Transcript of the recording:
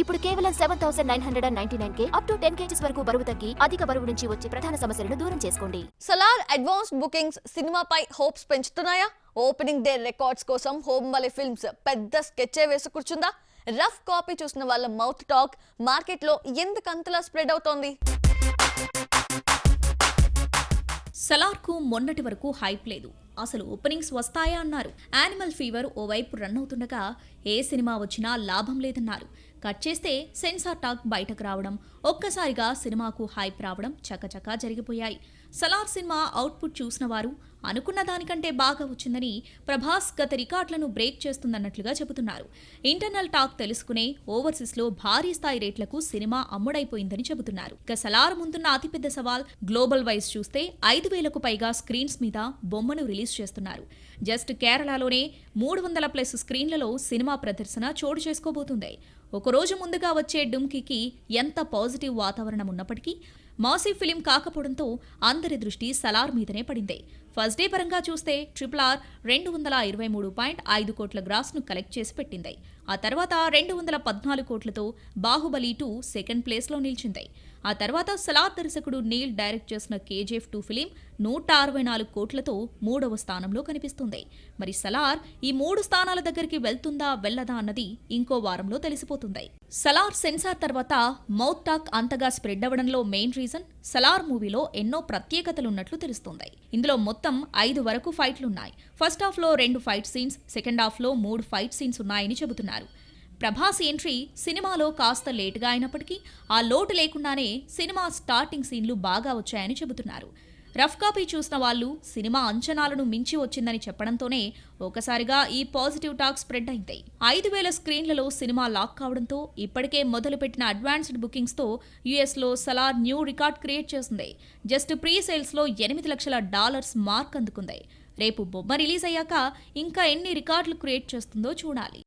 ఇప్పుడు కేవలం 7,999 up to 10 kgs వరకు బరువు తగ్గి అధిక బరువు నుంచి వచ్చే ప్రధాన సమస్యలను దూరం చేసుకోండి. సలార్ అడ్వాన్స్డ్ బుకింగ్స్ సినిమాపై హోప్స్ పెంచుతున్నాయా? ఓపెనింగ్ డే రికార్డ్స్ కోసం హోమ్ వలే ఫిల్మ్స్ పెద్ద స్కెచ్చే వేసి కూర్చుందా? రఫ్ కాపీ చూసిన వాళ్ళ మౌత్ టాక్ మార్కెట్లో ఎందుకంతలా స్ప్రెడ్ అవుతోంది? సలార్కు మొన్నటి వరకు హైప్ లేదు. అసలు ఓపెనింగ్స్ వస్తాయా అన్నారు. యానిమల్ ఫీవర్ ఓవైపు రన్ అవుతుండగా ఏ సినిమా వచ్చినా లాభం లేదన్నారు. కట్ చేస్తే సెన్సార్ టాక్ బయటకు రావడం, ఒక్కసారిగా సినిమాకు హైప్ రావడం చకచకా జరిగిపోయాయి. సలార్ సినిమా అవుట్పుట్ చూసిన వారు అనుకున్న దానికంటే బాగా వచ్చిందని, ప్రభాస్ గత రికార్డులను బ్రేక్ చేస్తుందన్నట్లుగా చెబుతున్నారు. ఇంటర్నల్ టాక్ తెలుసుకునే ఓవర్సీస్లో భారీ స్థాయి రేట్లకు సినిమా అమ్ముడైపోయిందని చెబుతున్నారు. ఇక సలార్ ముందున్న అతిపెద్ద సవాల్ గ్లోబల్ వైజ్ చూస్తే 5,000కు పైగా స్క్రీన్స్ మీద బొమ్మను రిలీజ్ చేస్తున్నారు. జస్ట్ కేరళలోనే 300+ స్క్రీన్లలో సినిమా ప్రదర్శన చోటు చేసుకోబోతుంది. ఒకరోజు ముందుగా వచ్చే డుమ్కీకి ఎంత పాజిటివ్ వాతావరణం ఉన్నప్పటికీ మాసీ ఫిలిం కాకపోవడంతో అందరి దృష్టి సలార్ మీదనే పడింది. ఫస్ట్ డే పరంగా చూస్తే RRR 223.5 కోట్ల గ్రాస్ను కలెక్ట్ చేసి పెట్టింది. ఆ తర్వాత 214 కోట్లతో బాహుబలి 2 సెకండ్ ప్లేస్లో నిలిచింది. ఆ తర్వాత సలార్ దర్శకుడు నీల్ డైరెక్ట్ చేసిన KGF 2 ఫిలిం 164 కోట్లతో 3వ స్థానంలో కనిపిస్తుంది. మరి సలార్ ఈ 3 స్థానాల దగ్గరికి వెళ్తుందా వెళ్ళదా అన్నది ఇంకో వారంలో తెలిసిపోతుంది. సలార్ సెన్సార్ తర్వాత మౌత్ టాక్ అంతగా స్ప్రెడ్ అవ్వడంలో మెయిన్ రీజన్ సలార్ మూవీలో ఎన్నో ప్రత్యేకతలున్నట్లు తెలుస్తుంది. ఇందులో మొత్తం 5 వరకు ఫైట్లున్నాయి. ఫస్ట్ హాఫ్లో 2 ఫైట్ సీన్స్, సెకండ్ హాఫ్లో 3 ఫైట్ సీన్స్ ఉన్నాయని చెబుతున్నారు. ప్రభాస్ ఎంట్రీ సినిమాలో కాస్త లేటుగా అయినప్పటికీ ఆ లోటు లేకుండానే సినిమా స్టార్టింగ్ సీన్లు బాగా వచ్చాయని చెబుతున్నారు. రఫ్ కాపీ చూసిన వాళ్ళు సినిమా అంచనాలను మించి వచ్చిందని చెప్పడంతోనే ఒకసారిగా ఈ పాజిటివ్ టాక్ స్ప్రెడ్ అయింది. 5,000 స్క్రీన్లలో సినిమా లాక్ కావడంతో ఇప్పటికే మొదలుపెట్టిన అడ్వాన్స్డ్ బుకింగ్స్తో యుఎస్లో సలార్ న్యూ రికార్డ్ క్రియేట్ చేసింది. జస్ట్ ప్రీ సేల్స్లో $8 లక్షల మార్క్ అందుకుంది. రేపు బొమ్మ రిలీజ్ అయ్యాక ఇంకా ఎన్ని రికార్డులు క్రియేట్ చేస్తుందో చూడాలి.